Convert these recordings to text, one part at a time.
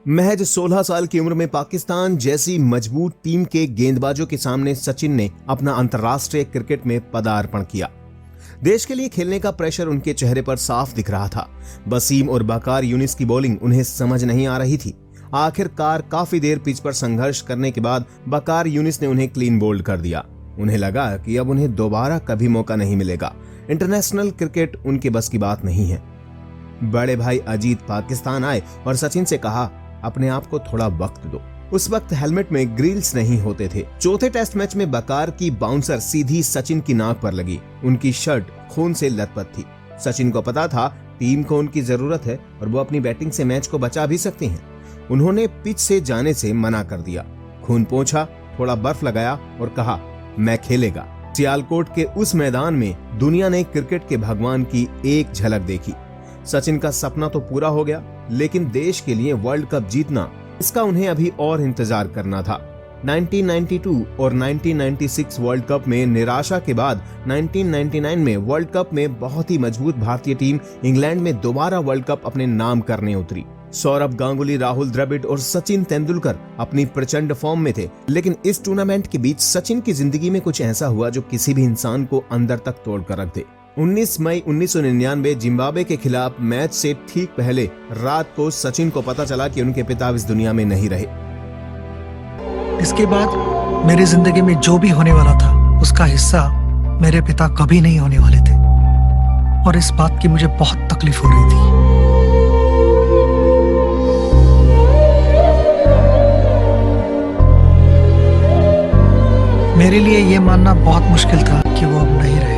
महज 16 साल की उम्र में पाकिस्तान जैसी मजबूत टीम के गेंदबाजों के सामने सचिन ने अपना अंतर्राष्ट्रीय क्रिकेट में पदार्पण किया। देश के लिए खेलने का प्रेशर उनके चेहरे पर साफ दिख रहा था। वसीम और बकार यूनिस की बॉलिंग उन्हें समझ नहीं आ रही थी। आखिरकार काफी देर पिच पर संघर्ष करने के बाद बकार यूनिस ने उन्हें क्लीन बोल्ड कर दिया। उन्हें लगा कि अब उन्हें दोबारा कभी मौका नहीं मिलेगा। इंटरनेशनल क्रिकेट उनके बस की बात नहीं है। बड़े भाई अजीत पाकिस्तान आए और सचिन से कहा, अपने आप को थोड़ा वक्त दो। उस वक्त हेलमेट में ग्रिल्स नहीं होते थे। चौथे टेस्ट मैच में बकार की बाउंसर सीधी सचिन की नाक पर लगी। उनकी शर्ट खून से लथपथ थी। सचिन को पता था टीम को उनकी जरूरत है और वो अपनी बैटिंग से मैच को बचा भी सकते हैं। उन्होंने पिच से जाने से मना कर दिया। खून पोंछा, थोड़ा बर्फ लगाया और कहा, मैं खेलेगा। सियालकोट के उस मैदान में दुनिया ने क्रिकेट के भगवान की एक झलक देखी। सचिन का सपना तो पूरा हो गया, लेकिन देश के लिए वर्ल्ड कप जीतना, इसका उन्हें अभी और इंतजार करना था। 1992 और 1996 वर्ल्ड कप में निराशा के बाद 1999 में वर्ल्ड कप में बहुत ही मजबूत भारतीय टीम इंग्लैंड में दोबारा वर्ल्ड कप अपने नाम करने उतरी। सौरभ गांगुली, राहुल द्रविड़ और सचिन तेंदुलकर अपनी प्रचंड फॉर्म में थे, लेकिन इस टूर्नामेंट के बीच सचिन की जिंदगी में कुछ ऐसा हुआ जो किसी भी इंसान को अंदर तक तोड़ कर रख दे। 19 मई 1999 जिम्बाब्वे के खिलाफ मैच से ठीक पहले रात को सचिन को पता चला कि उनके पिता इस दुनिया में नहीं रहे। इसके बाद मेरी जिंदगी में जो भी होने वाला था उसका हिस्सा मेरे पिता कभी नहीं होने वाले थे और इस बात की मुझे बहुत तकलीफ हो रही थी। मेरे लिए यह मानना बहुत मुश्किल था कि वो अब नहीं रहे।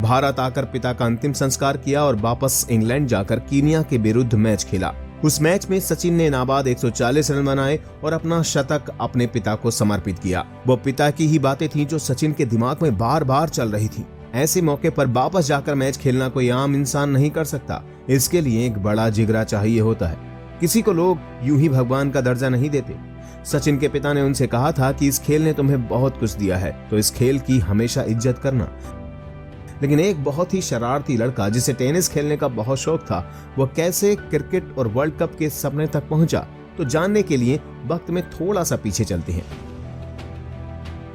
भारत आकर पिता का अंतिम संस्कार किया और वापस इंग्लैंड जाकर कीनिया के विरुद्ध मैच खेला। उस मैच में सचिन ने नाबाद 140 रन बनाए और अपना शतक अपने पिता को समर्पित किया। वो पिता की ही बातें थीं जो सचिन के दिमाग में बार बार चल रही थी। ऐसे मौके पर वापस जाकर मैच खेलना कोई आम इंसान नहीं कर सकता। इसके लिए एक बड़ा जिगरा चाहिए होता है। किसी को लोग यूं ही भगवान का दर्जा नहीं देते। सचिन के पिता ने उनसे कहा था कि इस खेल ने तुम्हें बहुत कुछ दिया है, तो इस खेल की हमेशा इज्जत करना। लेकिन एक बहुत ही शरारती लड़का जिसे टेनिस खेलने का बहुत शौक था, वो कैसे क्रिकेट और वर्ल्ड कप के सपने तक पहुंचा, तो जानने के लिए वक्त में थोड़ा सा पीछे चलते हैं।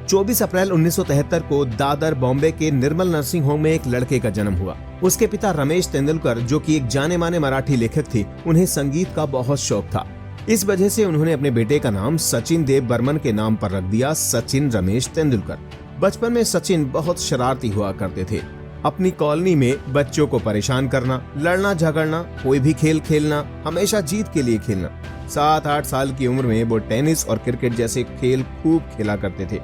24 अप्रैल 1973 को दादर बॉम्बे के निर्मल नर्सिंग होम में एक लड़के का जन्म हुआ। उसके पिता रमेश तेंदुलकर, जो कि एक जाने माने मराठी लेखक थे, उन्हें संगीत का बहुत शौक था। इस वजह से उन्होंने अपने बेटे का नाम सचिन देव बर्मन के नाम पर रख दिया, सचिन रमेश तेंदुलकर। बचपन में सचिन बहुत शरारती हुआ करते थे। अपनी कॉलोनी में बच्चों को परेशान करना, लड़ना झगड़ना, कोई भी खेल खेलना, हमेशा जीत के लिए खेलना। 7-8 साल की उम्र में वो टेनिस और क्रिकेट जैसे खेल खूब खेला करते थे।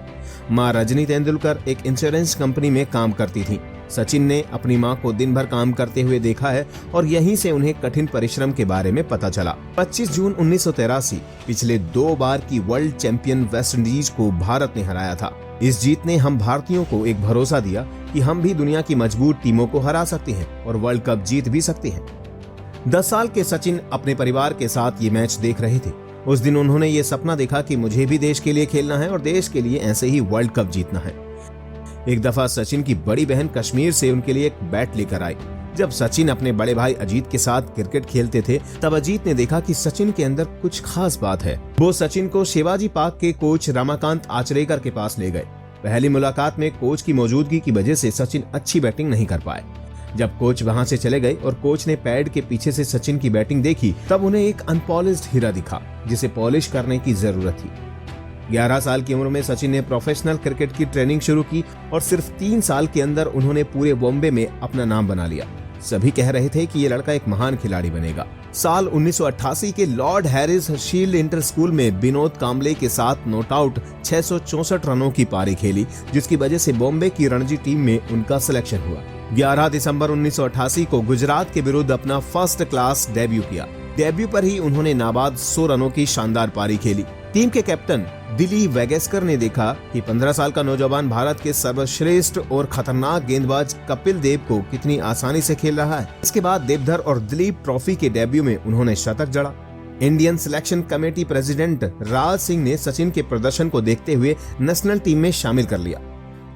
माँ रजनी तेंदुलकर एक इंश्योरेंस कंपनी में काम करती थी। सचिन ने अपनी मां को दिन भर काम करते हुए देखा है और यहीं से उन्हें कठिन परिश्रम के बारे में पता चला। 25 जून 1983 पिछले 2 बार की वर्ल्ड चैंपियन वेस्ट इंडीज को भारत ने हराया था। इस जीत ने हम भारतीयों को एक भरोसा दिया कि हम भी दुनिया की मजबूत टीमों को हरा सकते हैं और वर्ल्ड कप जीत भी सकते हैं। 10 साल के सचिन अपने परिवार के साथ ये मैच देख रहे थे। उस दिन उन्होंने ये सपना देखा कि मुझे भी देश के लिए खेलना है और देश के लिए ऐसे ही वर्ल्ड कप जीतना है। एक दफा सचिन की बड़ी बहन कश्मीर से उनके लिए एक बैट लेकर आई। जब सचिन अपने बड़े भाई अजीत के साथ क्रिकेट खेलते थे, तब अजीत ने देखा कि सचिन के अंदर कुछ खास बात है। वो सचिन को शिवाजी पार्क के कोच रमाकांत आचरेकर के पास ले गए। पहली मुलाकात में कोच की मौजूदगी की वजह से सचिन अच्छी बैटिंग नहीं कर पाए। जब कोच वहां से चले गए और कोच ने पैड के पीछे से सचिन की बैटिंग देखी, तब उन्हें एक अनपॉलिश्ड हीरा दिखा जिसे पॉलिश करने की जरूरत थी। 11 साल की उम्र में सचिन ने प्रोफेशनल क्रिकेट की ट्रेनिंग शुरू की और सिर्फ 3 साल के अंदर उन्होंने पूरे बॉम्बे में अपना नाम बना लिया। सभी कह रहे थे कि ये लड़का एक महान खिलाड़ी बनेगा। साल 1988 के Lord Harris shield inter school में विनोद कांबले के साथ नॉट आउट 664 रनों की पारी खेली, जिसकी वजह से बॉम्बे की रणजी टीम में उनका सिलेक्शन हुआ। 11 दिसंबर 1988 को गुजरात के विरुद्ध अपना फर्स्ट क्लास डेब्यू किया। डेब्यू पर ही उन्होंने नाबाद 100 रनों की शानदार पारी खेली। टीम के कैप्टन दिलीप वेगेस्कर ने देखा कि 15 साल का नौजवान भारत के सर्वश्रेष्ठ और खतरनाक गेंदबाज कपिल देव को कितनी आसानी से खेल रहा है। इसके बाद देवधर और दिलीप ट्रॉफी के डेब्यू में उन्होंने शतक जड़ा। Indian selection committee president Raj Singh ने सचिन के प्रदर्शन को देखते हुए नेशनल टीम में शामिल कर लिया।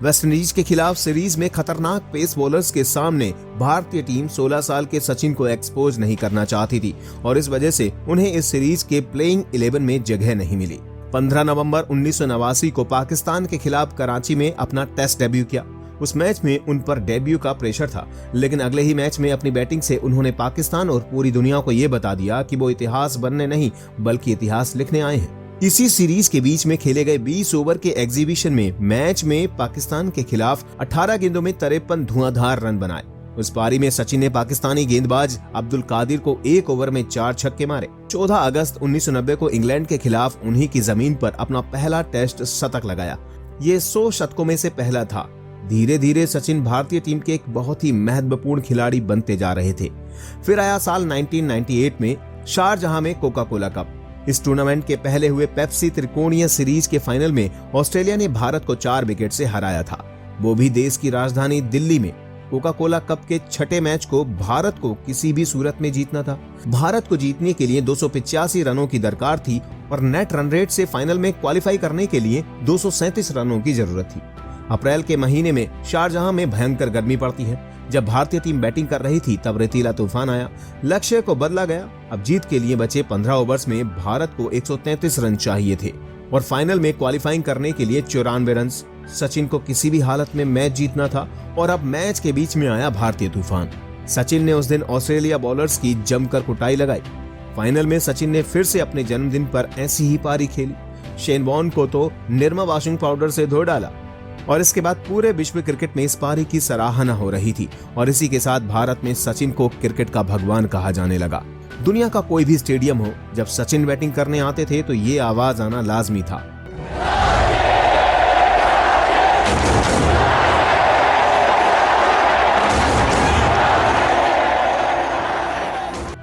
वेस्टइंडीज के खिलाफ सीरीज में खतरनाक पेस बॉलर्स के सामने भारतीय टीम 16 साल के सचिन को एक्सपोज नहीं करना चाहती थी और इस वजह से उन्हें इस सीरीज के प्लेइंग 11 में जगह नहीं मिली। 15 नवंबर 1989 को पाकिस्तान के खिलाफ कराची में अपना टेस्ट डेब्यू किया। उस मैच में उन पर डेब्यू का प्रेशर था, लेकिन अगले ही मैच में अपनी बैटिंग से उन्होंने पाकिस्तान और पूरी दुनिया को ये बता दिया कि वो इतिहास बनने नहीं बल्कि इतिहास लिखने आए हैं। इसी सीरीज के बीच में खेले गए 20 ओवर के एग्जीबिशन में मैच में पाकिस्तान के खिलाफ 18 गेंदों में 53 धुआंधार रन बनाए। उस पारी में सचिन ने पाकिस्तानी गेंदबाज अब्दुल कादिर को 1 ओवर में 4 छक्के मारे। 14 अगस्त 1990 को इंग्लैंड के खिलाफ उन्हीं की जमीन पर अपना पहला टेस्ट शतक लगाया। ये 100 शतकों में से पहला था। धीरे धीरे सचिन भारतीय टीम के एक बहुत ही महत्वपूर्ण खिलाड़ी बनते जा रहे थे। फिर आया साल 1998 में शारजहां में कोका कोला कप। इस टूर्नामेंट के पहले हुए पेप्सी त्रिकोणीय सीरीज के फाइनल में ऑस्ट्रेलिया ने भारत को 4 विकेट से हराया था, वो भी देश की राजधानी दिल्ली में। कोका कोला कप के छठे मैच को भारत को किसी भी सूरत में जीतना था। भारत को जीतने के लिए 285 रनों की दरकार थी और नेट रन रेट से फाइनल में क्वालिफाई करने के लिए 237 रनों की जरूरत थी। अप्रैल के महीने में शारजहां में भयंकर गर्मी पड़ती है। जब भारतीय टीम बैटिंग कर रही थी तब रेतीला तूफान आया। लक्ष्य को बदला गया। अब जीत के लिए बचे 15 ओवर्स में भारत को 133 रन चाहिए थे और फाइनल में क्वालिफाइंग करने के लिए 94 रन। सचिन को किसी भी हालत में मैच जीतना था और अब मैच के बीच में आया भारतीय तूफान। सचिन ने उस दिन ऑस्ट्रेलिया बॉलर्स की जमकर कुटाई लगाई। फाइनल में सचिन ने फिर से अपने जन्मदिन पर ऐसी ही पारी खेली। शेन वॉर्न को तो निरमा वॉशिंग पाउडर से धो डाला और इसके बाद पूरे विश्व क्रिकेट में इस पारी की सराहना हो रही थी और इसी के साथ भारत में सचिन को क्रिकेट का भगवान कहा जाने लगा। दुनिया का कोई भी स्टेडियम हो, जब सचिन बैटिंग करने आते थे तो ये आवाज आना लाजमी था।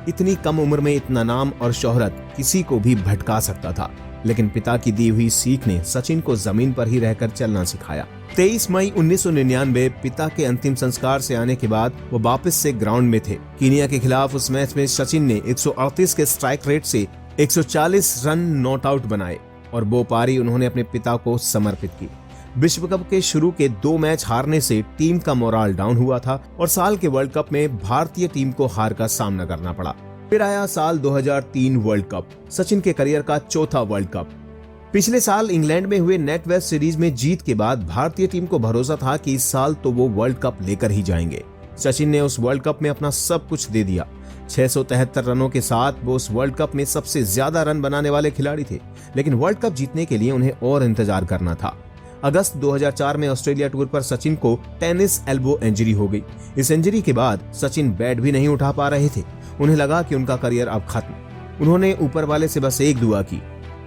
इतनी कम उम्र में इतना नाम और शोहरत किसी को भी भटका सकता था, लेकिन पिता की दी हुई सीख ने सचिन को जमीन पर ही रहकर चलना सिखाया। 23 मई 1999 पिता के अंतिम संस्कार से आने के बाद वो वापस से ग्राउंड में थे। कीनिया के खिलाफ उस मैच में सचिन ने 138 के स्ट्राइक रेट से 140 रन नॉट आउट बनाए और वो पारी उन्होंने अपने पिता को समर्पित की। विश्व कप के शुरू के 2 मैच हारने से टीम का मोराल डाउन हुआ था और साल के वर्ल्ड कप में भारतीय टीम को हार का सामना करना पड़ा। फिर आया साल 2003 वर्ल्ड कप, सचिन के करियर का चौथा वर्ल्ड कप। पिछले साल इंग्लैंड में हुए नेट वेस्ट सीरीज में जीत के बाद भारतीय टीम को भरोसा था कि इस साल तो वो वर्ल्ड कप लेकर ही जाएंगे। सचिन ने उस वर्ल्ड कप में अपना सब कुछ दे दिया। 673 रनों के साथ वो उस वर्ल्ड कप में सबसे ज्यादा रन बनाने वाले खिलाड़ी थे, लेकिन वर्ल्ड कप जीतने के लिए उन्हें और इंतजार करना था। अगस्त 2004 में ऑस्ट्रेलिया टूर पर सचिन को टेनिस एल्बो इंजरी हो गई। इस इंजरी के बाद सचिन बैट भी नहीं उठा पा रहे थे। उन्हें लगा कि उनका करियर अब खत्म। उन्होंने ऊपर वाले से बस एक दुआ की,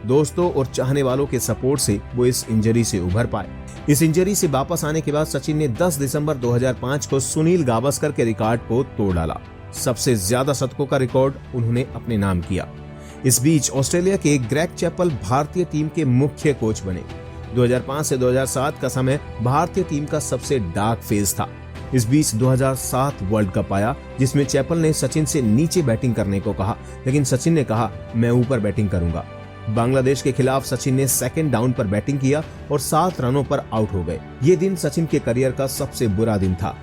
दोस्तों और चाहने वालों के सपोर्ट से वो इस इंजरी से उभर पाए। इस इंजरी से वापस आने के बाद सचिन ने 10 दिसंबर 2005 को सुनील गावस्कर के रिकॉर्ड को तोड़ डाला। सबसे ज्यादा शतकों का रिकॉर्ड उन्होंने अपने नाम किया। इस बीच ऑस्ट्रेलिया के ग्रेग चैपल भारतीय टीम के मुख्य कोच बने। 2005 से 2007 का समय भारतीय टीम का सबसे डार्क फेज था। इस बीच 2007 वर्ल्ड कप आया, जिसमें चैपल ने सचिन से नीचे बैटिंग करने को कहा, लेकिन सचिन ने कहा मैं ऊपर बैटिंग करूंगा। बांग्लादेश के खिलाफ सचिन ने सेकंड डाउन पर बैटिंग किया और 7 रनों पर आउट हो गए। ये दिन सचिन के करियर का सबसे बुरा दिन था।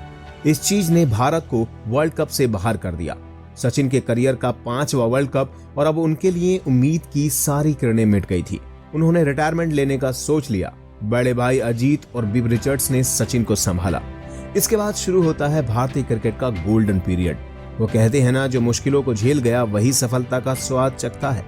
इस चीज ने भारत को वर्ल्ड कप से बाहर कर दिया। सचिन के करियर का 5वां वर्ल्ड कप और अब उनके लिए उम्मीद की सारी किरणें मिट गई थी। उन्होंने रिटायरमेंट लेने का सोच लिया। बड़े भाई अजीत और बिब रिचर्ड्स ने सचिन को संभाला। इसके बाद शुरू होता है भारतीय क्रिकेट का गोल्डन पीरियड। वो कहते हैं ना, जो मुश्किलों को झेल गया वही सफलता का स्वाद चखता है।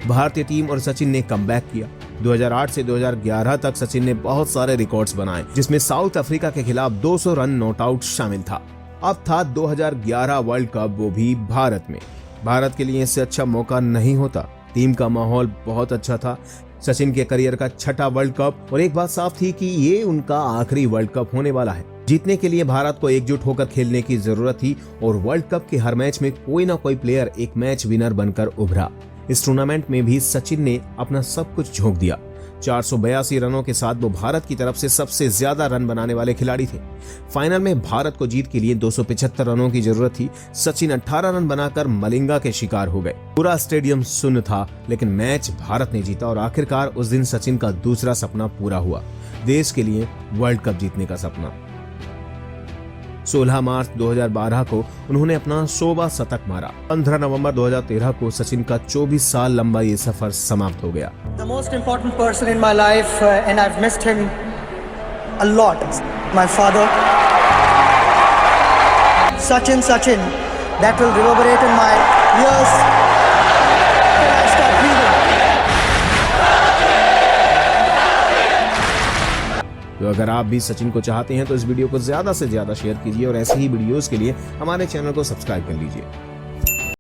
भारतीय टीम और सचिन ने कमबैक किया। 2008 से 2011 तक सचिन ने बहुत सारे रिकॉर्ड्स बनाए, जिसमें साउथ अफ्रीका के खिलाफ 200 रन नॉट आउट शामिल था। अब था 2011 वर्ल्ड कप, वो भी भारत में। भारत के लिए इससे अच्छा मौका नहीं होता। टीम का माहौल बहुत अच्छा था। सचिन के करियर का 6ठा वर्ल्ड कप और एक बात साफ थी कि ये उनका आखिरी वर्ल्ड कप होने वाला है। जीतने के लिए भारत को एकजुट होकर खेलने की जरूरत थी और वर्ल्ड कप के हर मैच में कोई ना कोई प्लेयर एक मैच विनर बनकर उभरा। इस टूर्नामेंट में भी सचिन ने अपना सब कुछ झोंक दिया। 482 रनों के साथ वो भारत की तरफ से सबसे ज्यादा रन बनाने वाले खिलाड़ी थे। फाइनल में भारत को जीत के लिए 275 रनों की जरूरत थी। सचिन 18 रन बनाकर मलिंगा के शिकार हो गए। पूरा स्टेडियम शून्य था, लेकिन मैच भारत ने जीता और आखिरकार उस दिन सचिन का दूसरा सपना पूरा हुआ। देश के लिए वर्ल्ड कप जीतने का सपना। 16 मार्च 2012 को उन्होंने अपना 100वां शतक मारा। 15 नवंबर 2013 को सचिन का 24 साल लंबा ये सफर समाप्त हो गया। The most important person in my life, and I've missed him a lot. My father, Sachin, that will reverberate in my ears when I start breathing. तो अगर आप भी सचिन को चाहते हैं तो इस वीडियो को ज्यादा से ज्यादा शेयर कीजिए और ऐसे ही वीडियोस के लिए हमारे चैनल को सब्सक्राइब कर लीजिए।